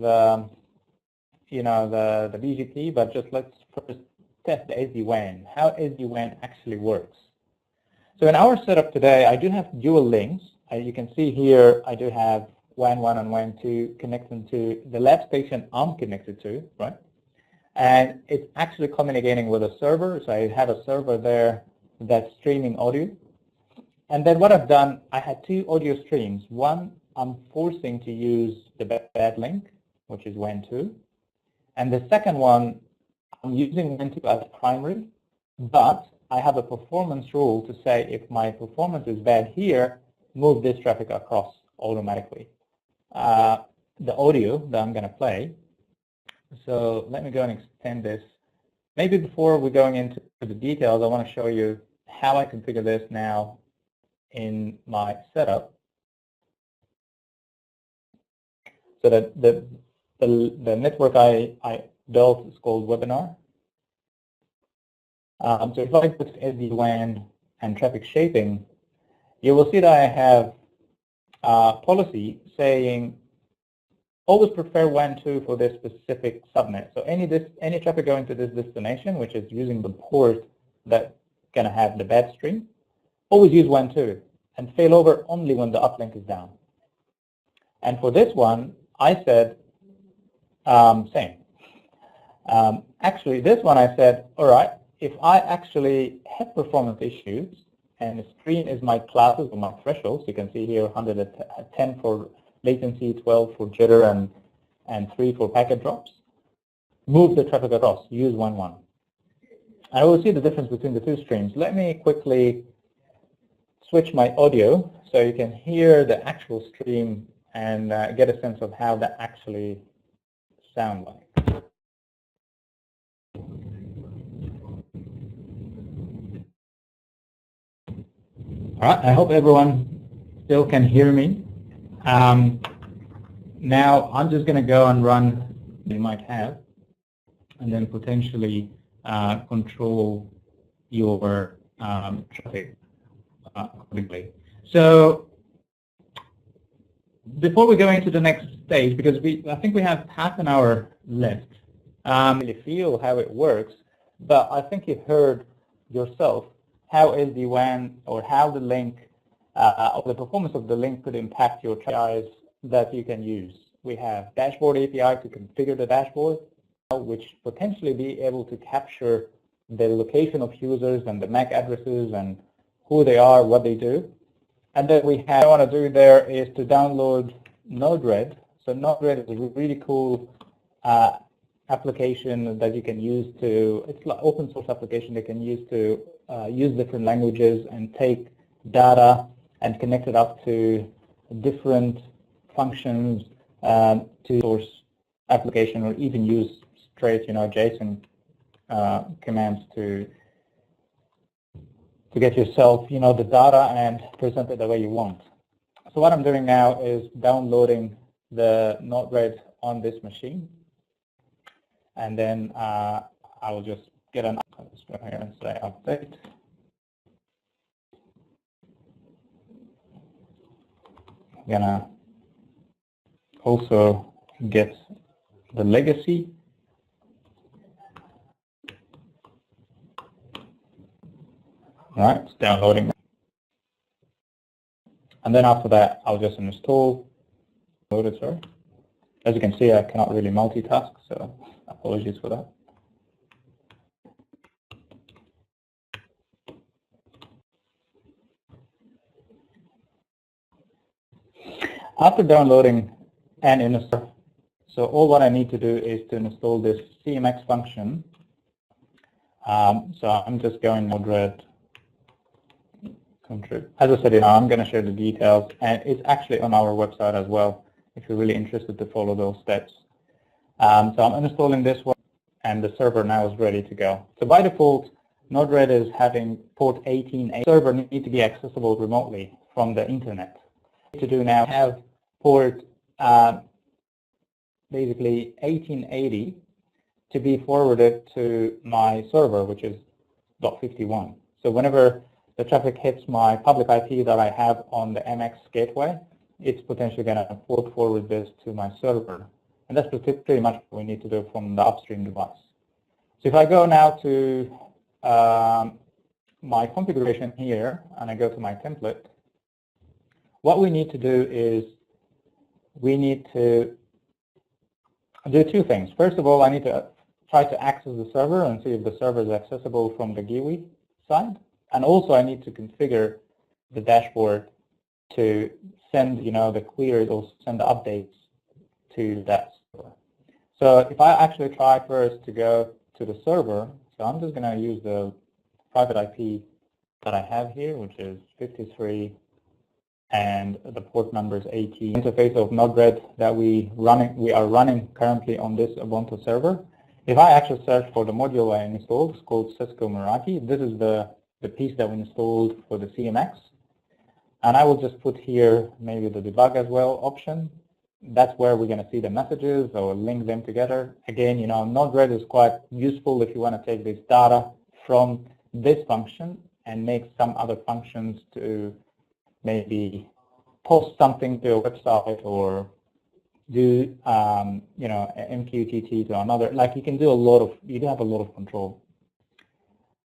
you know, the BGP, but just let's first test the SD-WAN, how SD-WAN actually works. So in our setup today, I do have dual links. You can see here, I do have WAN 1 and WAN 2 connecting to the lab station I'm connected to, right? And it's actually communicating with a server. So I have a server there that's streaming audio. And then what I've done, I had two audio streams. One, I'm forcing to use the bad link, which is WAN 2. And the second one, I'm using WAN 2 as primary, but I have a performance rule to say if my performance is bad here, move this traffic across automatically. The audio that I'm going to play. So let me go and extend this. Maybe before we're going into the details, I want to show you how I configure this now in my setup. So that the network I built is called Webinar. So if I put SD-WAN and traffic shaping, you will see that I have a policy saying always prefer WAN 2 for this specific subnet. So any traffic going to this destination, which is using the port that's going to have the bad stream, always use WAN 2 and fail over only when the uplink is down. And for this one, I said same. Actually, this one I said, all right, if I actually have performance issues and the screen is my classes or my thresholds, you can see here 110 for latency, 12 for jitter, and 3 for packet drops, move the traffic across, use 1.1. I will see the difference between the two streams. Let me quickly switch my audio so you can hear the actual stream and get a sense of how that actually sounds like. All right, I hope everyone still can hear me. Now I'm just going to go and run, you might have, and then potentially control your traffic accordingly. So before we go into the next stage, because I think we have half an hour left, really feel how it works, but I think you've heard yourself how SD-WAN or how the link or the performance of the link could impact your APIs that you can use. We have dashboard API to configure the dashboard, which potentially be able to capture the location of users and the MAC addresses and who they are, what they do. And then we have, what I want to do there is to download Node-RED. So Node-RED is a really cool application that you can use to, it's like open source application that can use to use different languages and take data and connect it up to different functions to source application, or even use straight, JSON commands to get yourself, the data and present it the way you want. So what I'm doing now is downloading the Node-RED on this machine, and then I will just get an. Let's go here and say update. I'm gonna also get the legacy. All right, it's downloading. And then after that, I'll just install. Sorry. As you can see, I cannot really multitask, so apologies for that. After downloading and install, so all what I need to do is to install this CMX function. So I'm just going Node-RED come true. As I said, I'm going to share the details, and it's actually on our website as well if you're really interested to follow those steps. So I'm installing this one, and the server now is ready to go. So by default, Node-RED is having port 1880. The server needs to be accessible remotely from the internet. What to do now, have port basically 1880 to be forwarded to my server, which is .51. So whenever the traffic hits my public IP that I have on the MX gateway, it's potentially going to port forward this to my server. And that's pretty much what we need to do from the upstream device. So if I go now to my configuration here, and I go to my template, what we need to do is we need to do two things. First of all, I need to try to access the server and see if the server is accessible from the GUI side. And also I need to configure the dashboard to send, the queries or send the updates to that server. So if I actually try first to go to the server, so I'm just going to use the private IP that I have here, which is 53, and the port number is 18. Interface of Node-RED that we are running currently on this Ubuntu server. If I actually search for the module I installed, it's called Cisco Meraki. This is the piece that we installed for the CMX. And I will just put here maybe the debug as well option. That's where we're going to see the messages or link them together. Again, Node-RED is quite useful if you want to take this data from this function and make some other functions to maybe post something to a website or do, MQTT to another. Like you do have a lot of control.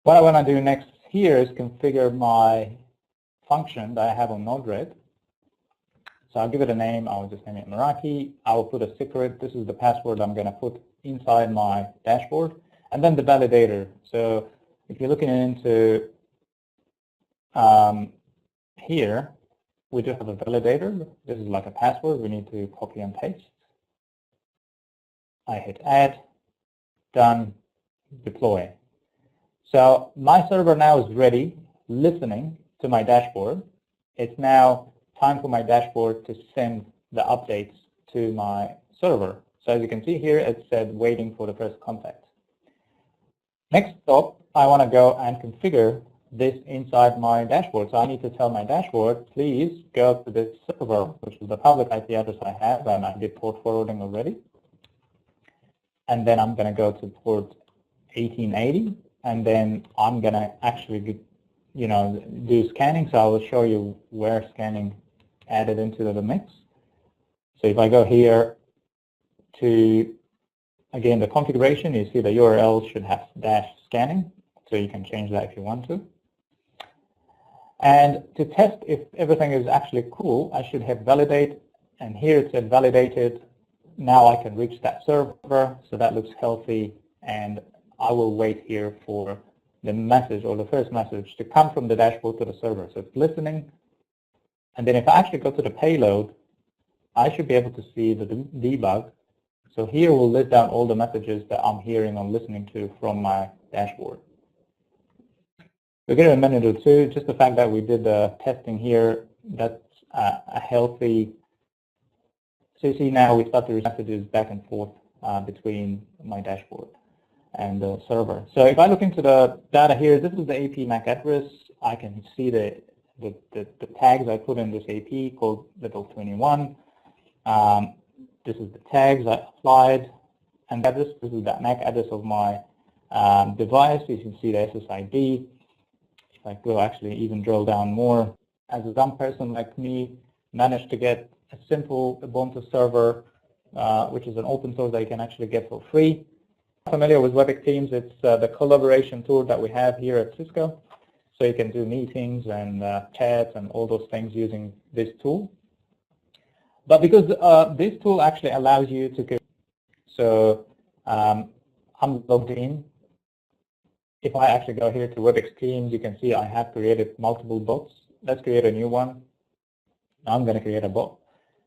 What I want to do next here is configure my function that I have on Node-RED. So I'll give it a name. I'll just name it Meraki. I will put a secret. This is the password I'm going to put inside my dashboard. And then the validator. So if you're looking into here, we do have a validator. This is like a password. We need to copy and paste. I hit add, done, deploy. So my server now is ready, listening to my dashboard. It's now time for my dashboard to send the updates to my server. So as you can see here, it said waiting for the first contact. Next stop, I want to go and configure this inside my dashboard. So I need to tell my dashboard, please go to this server, which is the public IP address I have, and I did port forwarding already. And then I'm going to go to port 1880, and then I'm going to actually do scanning. So I will show you where scanning added into the mix. So if I go here to, again, the configuration, you see the URL should have -scanning. So you can change that if you want to. And to test if everything is actually cool, I should hit validate. And here it said validated. Now I can reach that server. So that looks healthy. And I will wait here for the message or the first message to come from the dashboard to the server. So it's listening. And then if I actually go to the payload, I should be able to see the debug. So here we'll list down all the messages that I'm hearing or listening to from my dashboard. We'll give it a minute or two. Just the fact that we did the testing here, that's a healthy. So you see now we start to receive messages back and forth between my dashboard and the server. So if I look into the data here, this is the AP MAC address. I can see the tags I put in this AP called level 21. This is the tags I applied, and this is the MAC address of my device. You can see the SSID. If I go actually even drill down more, as a dumb person like me managed to get a simple Ubuntu server, which is an open source that you can actually get for free. Familiar with WebEx Teams? It's the collaboration tool that we have here at Cisco. So you can do meetings and chats and all those things using this tool. But because this tool actually allows you to, so I'm logged in. If I actually go here to WebEx Teams, you can see I have created multiple bots. Let's create a new one. I'm going to create a bot.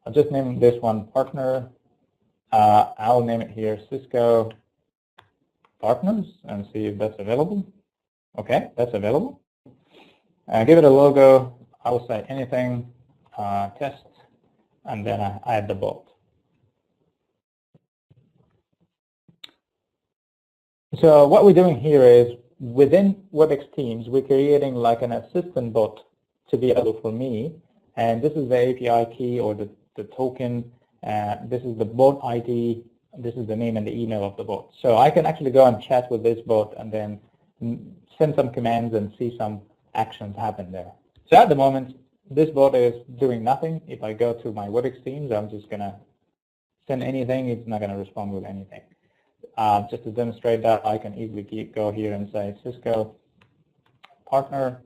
I'll just name this one partner. I'll name it here Cisco Partners and see if that's available. Okay, that's available. Give it a logo. I will say anything, test, and then I add the bot. So what we're doing here is within WebEx Teams, we're creating like an assistant bot to be available for me. And this is the API key or the token. This is the bot ID. This is the name and the email of the bot. So I can actually go and chat with this bot and then send some commands and see some actions happen there. So at the moment, this bot is doing nothing. If I go to my WebEx Teams, I'm just going to send anything. It's not going to respond with anything. Just to demonstrate that, I can easily go here and say Cisco partner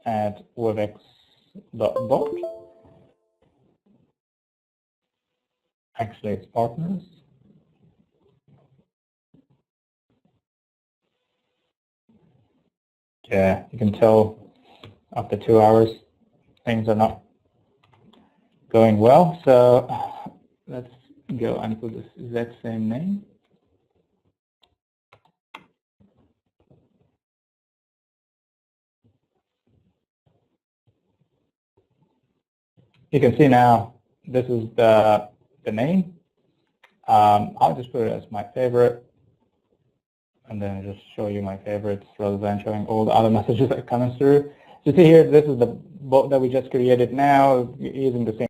at webex.bot. Actually, it's partners. Yeah, you can tell after 2 hours things are not going well. So let's go and put this exact same name. You can see now this is the name. I'll just put it as my favorite, and then just show you my favorites rather than showing all the other messages that are coming through. So see here, this is the bot that we just created now using the same